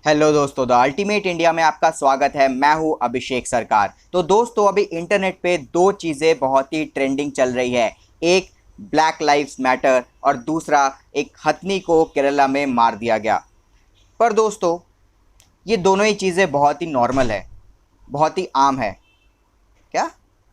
Hello दोस्तों, the ultimate India में आपका स्वागत है। मैं हूं अभिषेक सरकार। तो दोस्तों, अभी इंटरनेट पे दो चीज़ें बहुत ही ट्रेंडिंग चल रही है। एक ब्लैक लाइव्स मैटर और दूसरा एक हथनी को केरला में मार दिया गया। पर दोस्तों, ये दोनों ही चीज़ें बहुत ही नॉर्मल है, बहुत ही आम है। क्या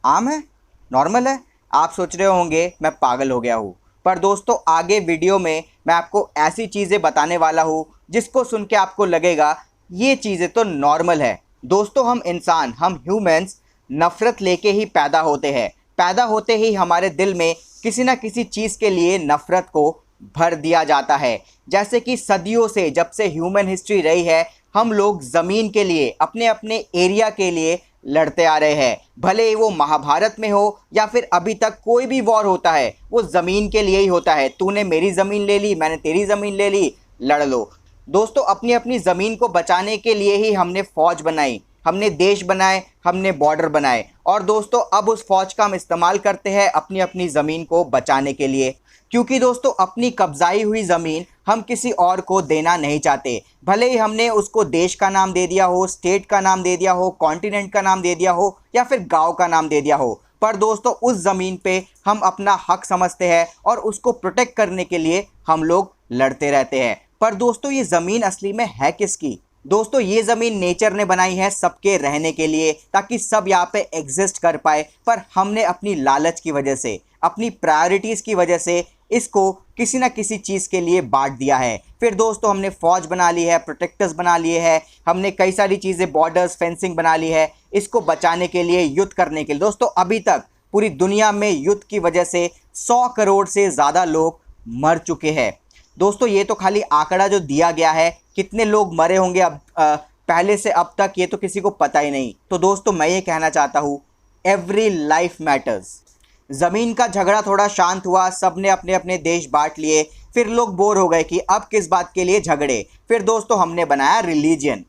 आम है? नॉर्मल है? आप सोच रहे होंगे मैं पागल हो गया हूँ। पर दोस्तों, आगे वीडियो में मैं आपको ऐसी चीज़ें बताने वाला हूँ जिसको सुन के आपको लगेगा ये चीज़ें तो नॉर्मल है। दोस्तों, हम इंसान, हम ह्यूमंस नफ़रत लेके ही पैदा होते हैं। पैदा होते ही हमारे दिल में किसी ना किसी चीज़ के लिए नफ़रत को भर दिया जाता है। जैसे कि सदियों से, जब से ह्यूमन हिस्ट्री रही है, हम लोग ज़मीन के लिए, अपने अपने एरिया के लिए लड़ते आ रहे हैं। भले ही वो महाभारत में हो या फिर अभी तक कोई भी वॉर होता है, वो ज़मीन के लिए ही होता है। तूने मेरी ज़मीन ले ली, मैंने तेरी ज़मीन ले ली, लड़ लो। दोस्तों, अपनी अपनी ज़मीन को बचाने के लिए ही हमने फ़ौज बनाई, हमने देश बनाए, हमने बॉर्डर बनाए। और दोस्तों, अब उस फ़ौज का हम इस्तेमाल करते हैं अपनी अपनी ज़मीन को बचाने के लिए। क्योंकि दोस्तों, अपनी कब्जाई हुई ज़मीन हम किसी और को देना नहीं चाहते। भले ही हमने उसको देश का नाम दे दिया हो, स्टेट का नाम दे दिया हो, कॉन्टिनेंट का नाम दे दिया हो या फिर गांव का नाम दे दिया हो, पर दोस्तों उस ज़मीन पे हम अपना हक समझते हैं और उसको प्रोटेक्ट करने के लिए हम लोग लड़ते रहते हैं। पर दोस्तों, ये ज़मीन असली में है किसकी? दोस्तों, ये ज़मीन नेचर ने बनाई है सबके रहने के लिए, ताकि सब यहाँ पे एग्जिस्ट कर पाए। पर हमने अपनी लालच की वजह से, अपनी प्रायोरिटीज़ की वजह से इसको किसी ना किसी चीज़ के लिए बांट दिया है। फिर दोस्तों, हमने फ़ौज बना ली है, प्रोटेक्टर्स बना लिए हैं, हमने कई सारी चीज़ें, बॉर्डर्स, फेंसिंग बना ली है इसको बचाने के लिए, युद्ध करने के लिए। दोस्तों, अभी तक पूरी दुनिया में युद्ध की वजह से 100 करोड़ से ज़्यादा लोग मर चुके हैं। दोस्तों, ये तो खाली आंकड़ा जो दिया गया है, कितने लोग मरे होंगे अब पहले से अब तक, ये तो किसी को पता ही नहीं। तो दोस्तों, मैं ये कहना चाहता हूँ, एवरी लाइफ मैटर्स। ज़मीन का झगड़ा थोड़ा शांत हुआ, सब ने अपने अपने देश बांट लिए। फिर लोग बोर हो गए कि अब किस बात के लिए झगड़े। फिर दोस्तों, हमने बनाया रिलीजन।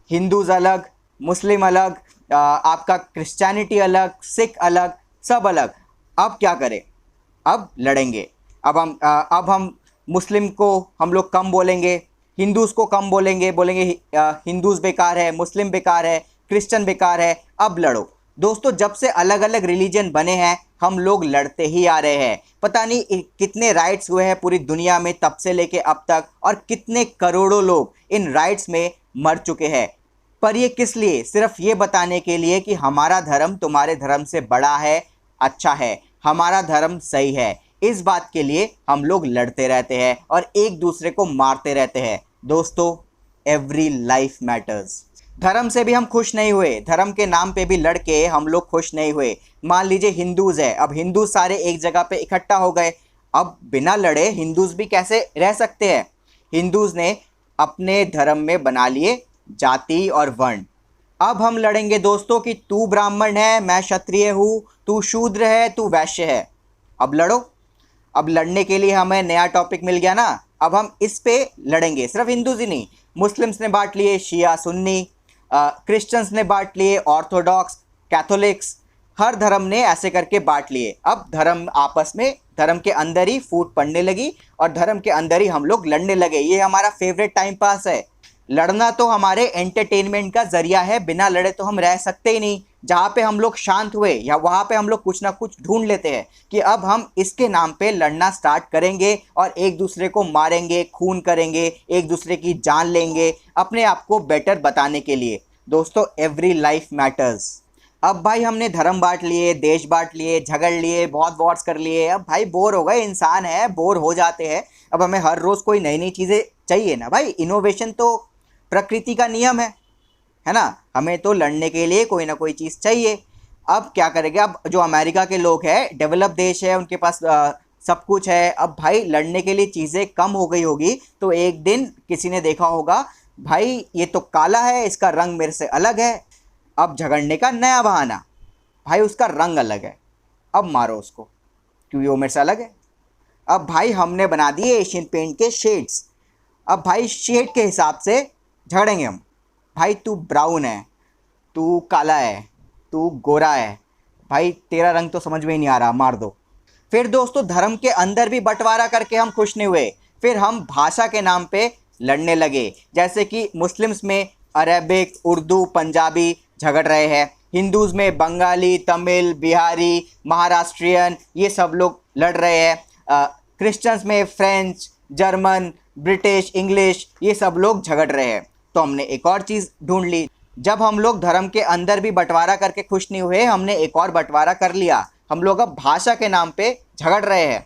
हिंदूज़ अलग, मुस्लिम अलग, आपका क्रिश्चियनिटी अलग, सिख अलग, सब अलग। अब क्या करें? अब लड़ेंगे। अब हम मुस्लिम को हम लोग कम बोलेंगे, हिंदूज़ को कम बोलेंगे, बोलेंगे हिंदूज़ बेकार है, मुस्लिम बेकार है, क्रिश्चियन बेकार है। अब लड़ो। दोस्तों, जब से अलग अलग रिलीजन बने हैं, हम लोग लड़ते ही आ रहे हैं। पता नहीं कितने राइट्स हुए हैं पूरी दुनिया में तब से लेके अब तक, और कितने करोड़ों लोग इन राइट्स में मर चुके हैं। पर ये किस लिए? सिर्फ ये बताने के लिए कि हमारा धर्म तुम्हारे धर्म से बड़ा है, अच्छा है, हमारा धर्म सही है। इस बात के लिए हम लोग लड़ते रहते हैं और एक दूसरे को मारते रहते हैं। दोस्तों, एवरी लाइफ मैटर्स। धर्म से भी हम खुश नहीं हुए, धर्म के नाम पे भी लड़के हम लोग खुश नहीं हुए। मान लीजिए हिंदूज़ है, अब हिंदू सारे एक जगह पे इकट्ठा हो गए। अब बिना लड़े हिंदूज़ भी कैसे रह सकते हैं? हिंदूज़ ने अपने धर्म में बना लिए जाति और वर्ण। अब हम लड़ेंगे दोस्तों कि तू ब्राह्मण है, मैं क्षत्रिय हूँ, तू शूद्र है, तू वैश्य है। अब लड़ो। अब लड़ने के लिए हमें नया टॉपिक मिल गया ना। अब हम इस पे लड़ेंगे। सिर्फ हिंदूज ही नहीं, मुस्लिम्स ने बांट लिए शिया सुन्नी, क्रिश्चियंस ने बांट लिए ऑर्थोडॉक्स, कैथोलिक्स। हर धर्म ने ऐसे करके बांट लिए। अब धर्म आपस में, धर्म के अंदर ही फूट पड़ने लगी और धर्म के अंदर ही हम लोग लड़ने लगे। ये हमारा फेवरेट टाइम पास है। लड़ना तो हमारे एंटरटेनमेंट का जरिया है, बिना लड़े तो हम रह सकते ही नहीं। जहाँ पे हम लोग शांत हुए या वहाँ पे हम लोग कुछ ना कुछ ढूंढ लेते हैं कि अब हम इसके नाम पे लड़ना स्टार्ट करेंगे और एक दूसरे को मारेंगे, खून करेंगे, एक दूसरे की जान लेंगे अपने आप को बेटर बताने के लिए। दोस्तों, एवरी लाइफ मैटर्स। अब भाई हमने धर्म बांट लिए, देश बांट लिए, झगड़ लिए, बहुत वॉर्स कर लिए। अब भाई बोर हो गए, इंसान है, बोर हो जाते हैं। अब हमें हर रोज़ कोई नई नई चीज़ें चाहिए ना भाई। इनोवेशन तो प्रकृति का नियम है ना। हमें तो लड़ने के लिए कोई ना कोई चीज़ चाहिए। अब क्या करेंगे? अब जो अमेरिका के लोग हैं, डेवलप देश है, उनके पास सब कुछ है। अब भाई लड़ने के लिए चीज़ें कम हो गई होगी तो एक दिन किसी ने देखा होगा, भाई ये तो काला है, इसका रंग मेरे से अलग है। अब झगड़ने का नया बहाना, भाई उसका रंग अलग है, अब मारो उसको क्योंकि वो मेरे से अलग है। अब भाई हमने बना दिए एशियन पेंट के शेड्स। अब भाई शेड के हिसाब से झगड़ेंगे हम। भाई तू ब्राउन है, तू काला है, तू गोरा है, भाई तेरा रंग तो समझ में ही नहीं आ रहा, मार दो। फिर दोस्तों, धर्म के अंदर भी बंटवारा करके हम खुश नहीं हुए। फिर हम भाषा के नाम पे लड़ने लगे। जैसे कि मुस्लिम्स में अरेबिक, उर्दू, पंजाबी झगड़ रहे हैं, हिंदूज़ में बंगाली, तमिल, बिहारी, महाराष्ट्रियन ये सब लोग लड़ रहे हैं, क्रिश्चियंस में फ्रेंच, जर्मन, ब्रिटिश, इंग्लिश ये सब लोग झगड़ रहे हैं। तो हमने एक और चीज़ ढूंढ ली। जब हम लोग धर्म के अंदर भी बंटवारा करके खुश नहीं हुए, हमने एक और बंटवारा कर लिया। हम लोग अब भाषा के नाम पे झगड़ रहे हैं,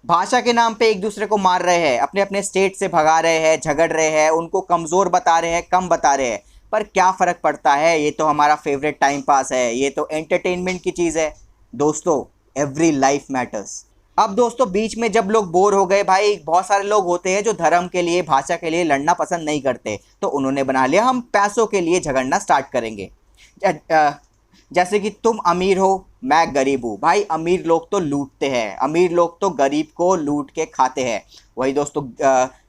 भाषा के नाम पे एक दूसरे को मार रहे हैं, अपने अपने स्टेट से भगा रहे हैं, झगड़ रहे हैं, उनको कमज़ोर बता रहे हैं, कम बता रहे हैं। पर क्या फ़र्क पड़ता है, ये तो हमारा फेवरेट टाइम पास है, ये तो एंटरटेनमेंट की चीज़ है। दोस्तों, एवरी लाइफ मैटर्स। अब दोस्तों बीच में जब लोग बोर हो गए, भाई बहुत सारे लोग होते हैं जो धर्म के लिए, भाषा के लिए लड़ना पसंद नहीं करते, तो उन्होंने बना लिया हम पैसों के लिए झगड़ना स्टार्ट करेंगे। जैसे कि तुम अमीर हो, मैं गरीब हूँ। भाई अमीर लोग तो लूटते हैं, अमीर लोग तो गरीब को लूट के खाते हैं। वही दोस्तों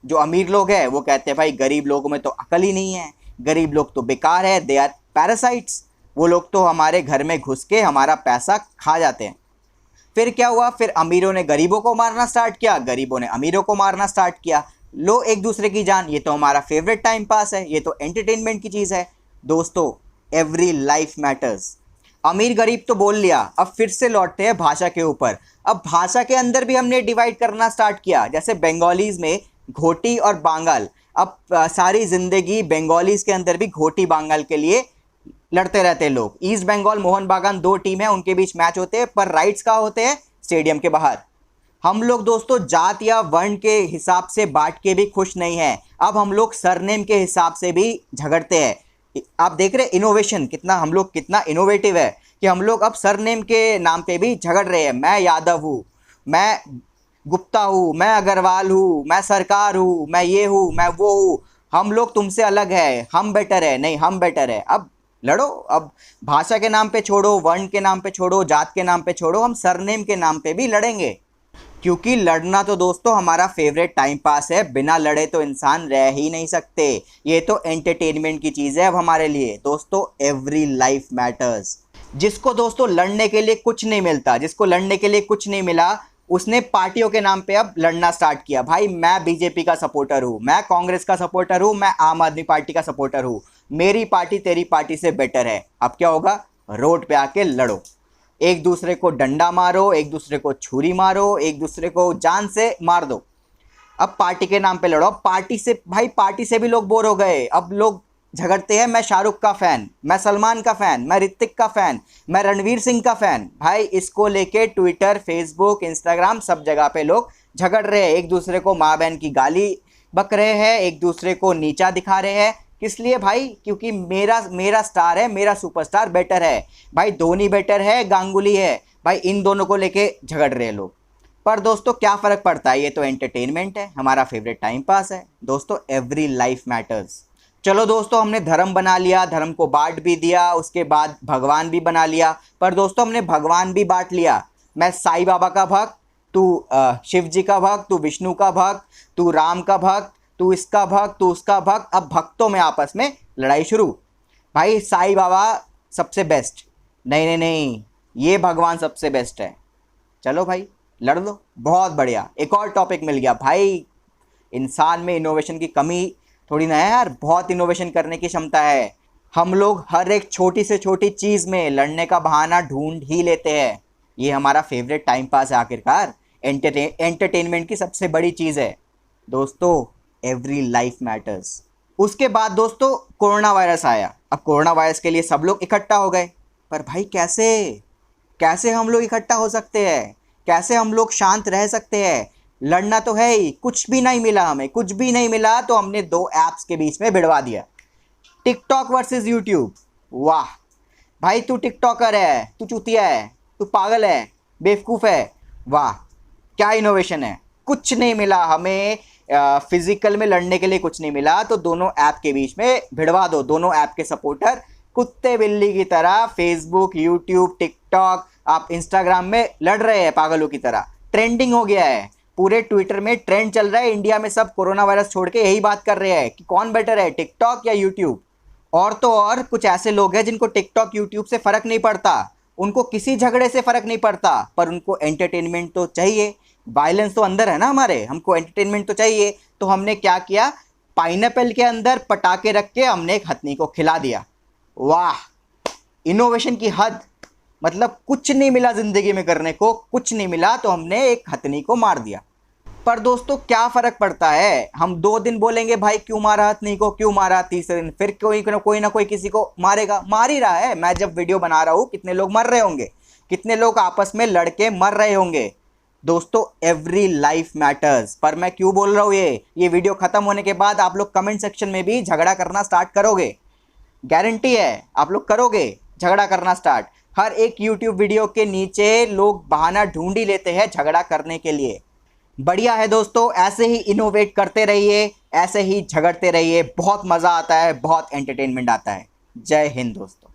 जो अमीर लोग हैं वो कहते हैं भाई गरीब लोगों में तो अकल ही नहीं है, गरीब लोग तो बेकार है, दे आर पैरासाइट्स, वो लोग तो हमारे घर में घुस के हमारा पैसा खा जाते हैं। फिर क्या हुआ, फिर अमीरों ने गरीबों को मारना स्टार्ट किया, गरीबों ने अमीरों को मारना स्टार्ट किया, लो एक दूसरे की जान। ये तो हमारा फेवरेट टाइम पास है, ये तो एंटरटेनमेंट की चीज़ है। दोस्तों, एवरी लाइफ मैटर्स। अमीर गरीब तो बोल लिया, अब फिर से लौटते हैं भाषा के ऊपर। अब भाषा के अंदर भी हमने डिवाइड करना स्टार्ट किया। जैसे बंगालीज़ में घोटी और बांगल, अब सारी ज़िंदगी बंगालीज़ के अंदर भी घोटी बांगल के लिए लड़ते रहते हैं लोग। ईस्ट बंगाल मोहन बागान 2 टीम है, उनके बीच मैच होते हैं, पर राइट्स कहाँ होते हैं, स्टेडियम के बाहर। हम लोग दोस्तों जात या वर्ण के हिसाब से बांट के भी खुश नहीं हैं, अब हम लोग सरनेम के हिसाब से भी झगड़ते हैं। आप देख रहे इनोवेशन कितना, हम लोग कितना इनोवेटिव है कि हम लोग अब सरनेम के नाम पे भी झगड़ रहे हैं। मैं यादव हूँ, मैं गुप्ता हूँ, मैं अग्रवाल हूँ, मैं सरकार हूँ, मैं ये हूँ, मैं वो हूँ, हम लोग तुमसे अलग है, हम बेटर है, नहीं हम बेटर है। अब लड़ो, अब भाषा के नाम पे छोड़ो, वर्ण के नाम पे छोड़ो, जात के नाम पे छोड़ो, हम सरनेम के नाम पे भी लड़ेंगे। क्योंकि लड़ना तो दोस्तों हमारा फेवरेट टाइम पास है, बिना लड़े तो इंसान रह ही नहीं सकते। ये तो एंटरटेनमेंट की चीज़ है अब हमारे लिए। दोस्तों, एवरी लाइफ मैटर्स। जिसको दोस्तों लड़ने के लिए कुछ नहीं मिलता, जिसको लड़ने के लिए कुछ नहीं मिला, उसने पार्टियों के नाम पे अब लड़ना स्टार्ट किया। भाई मैं बीजेपी का सपोर्टर हूँ, मैं कांग्रेस का सपोर्टर हूँ, मैं आम आदमी पार्टी का सपोर्टर हूँ, मेरी पार्टी तेरी पार्टी से बेटर है। अब क्या होगा, रोड पे आके लड़ो, एक दूसरे को डंडा मारो, एक दूसरे को छुरी मारो, एक दूसरे को जान से मार दो। अब पार्टी के नाम पे लड़ो। पार्टी से, भाई पार्टी से भी लोग बोर हो गए, अब लोग झगड़ते हैं, मैं शाहरुख का फ़ैन, मैं सलमान का फ़ैन, मैं ऋतिक का फ़ैन, मैं रणवीर सिंह का फ़ैन। भाई इसको लेके ट्विटर, फेसबुक, इंस्टाग्राम सब जगह पे लोग झगड़ रहे हैं, एक दूसरे को माँ बहन की गाली बक रहे हैं, एक दूसरे को नीचा दिखा रहे हैं। किस लिए भाई, क्योंकि मेरा स्टार है, मेरा सुपरस्टार बेटर है। भाई धोनी बेटर है, गांगुली है, भाई इन दोनों को लेके झगड़ रहे हैं लोग। पर दोस्तों क्या फ़र्क पड़ता है, ये तो एंटरटेनमेंट है, हमारा फेवरेट टाइम पास है। दोस्तों, एवरी लाइफ मैटर्स। चलो दोस्तों, हमने धर्म बना लिया, धर्म को बांट भी दिया, उसके बाद भगवान भी बना लिया। पर दोस्तों हमने भगवान भी बांट लिया। मैं साईं बाबा का भक्त, तू शिव जी का भक्त, तू विष्णु का भक्त, तू राम का भक्त, तू इसका भक्त, तू उसका भक्त। अब भक्तों में आपस में लड़ाई शुरू। भाई साईं बाबा सबसे बेस्ट, नहीं नहीं नहीं, ये भगवान सबसे बेस्ट है। चलो भाई लड़ लो, बहुत बढ़िया, एक और टॉपिक मिल गया। भाई इंसान में इनोवेशन की कमी थोड़ी ना है यार, बहुत इनोवेशन करने की क्षमता है। हम लोग हर एक छोटी से छोटी चीज़ में लड़ने का बहाना ढूंढ ही लेते हैं। ये हमारा फेवरेट टाइम पास है, आखिरकार एंटरटेनमेंट की सबसे बड़ी चीज़ है। दोस्तों, एवरी लाइफ मैटर्स। उसके बाद दोस्तों कोरोना वायरस आया। अब कोरोना वायरस के लिए सब लोग इकट्ठा हो गए। पर भाई कैसे कैसे हम लोग इकट्ठा हो सकते हैं, कैसे हम लोग शांत रह सकते हैं? लड़ना तो है ही, कुछ भी नहीं मिला, हमें कुछ भी नहीं मिला, तो हमने 2 ऐप्स के बीच में भिड़वा दिया, टिकटॉक वर्सेस यूट्यूब। वाह भाई, तू टिकटॉकर है, तू चूतिया है, तू पागल है, बेवकूफ़ है। वाह क्या इनोवेशन है। कुछ नहीं मिला हमें, फिजिकल में लड़ने के लिए कुछ नहीं मिला, तो दोनों ऐप के बीच में भिड़वा दो। दोनों ऐप के सपोर्टर कुत्ते बिल्ली की तरह फेसबुक, यूट्यूब, टिकटॉक, आप इंस्टाग्राम में लड़ रहे हैं पागलों की तरह। ट्रेंडिंग हो गया है, पूरे ट्विटर में ट्रेंड चल रहा है। इंडिया में सब कोरोना वायरस छोड़ के यही बात कर रहे हैं कि कौन बेटर है, टिकटॉक या यूट्यूब। और तो और कुछ ऐसे लोग हैं जिनको टिकटॉक यूट्यूब से फ़र्क नहीं पड़ता, उनको किसी झगड़े से फ़र्क नहीं पड़ता, पर उनको एंटरटेनमेंट तो चाहिए। वायलेंस तो अंदर है ना हमारे, हमको एंटरटेनमेंट तो चाहिए। तो हमने क्या किया, पाइनएप्पल के अंदर पटाखे रख के हमने एक हथनी को खिला दिया। वाह, इनोवेशन की हद। मतलब कुछ नहीं मिला ज़िंदगी में करने को, कुछ नहीं मिला तो हमने एक हथनी को मार दिया। पर दोस्तों क्या फ़र्क पड़ता है, हम 2 दिन बोलेंगे भाई क्यों मारा हथनी को, क्यों मारा, तीसरे दिन फिर कोई ना कोई किसी को मारेगा, मार ही रहा है। मैं जब वीडियो बना रहा हूँ कितने लोग मर रहे होंगे, कितने लोग आपस में लड़के मर रहे होंगे। दोस्तों एवरी लाइफ मैटर्स। पर मैं क्यों बोल रहा हूँ ये वीडियो ख़त्म होने के बाद आप लोग कमेंट सेक्शन में भी झगड़ा करना स्टार्ट करोगे, गारंटी है आप लोग करोगे झगड़ा करना स्टार्ट। हर एक यूट्यूब वीडियो के नीचे लोग बहाना ढूंढ ही लेते हैं झगड़ा करने के लिए। बढ़िया है दोस्तों, ऐसे ही इनोवेट करते रहिए, ऐसे ही झगड़ते रहिए, बहुत मज़ा आता है, बहुत एंटरटेनमेंट आता है। जय हिंद दोस्तों।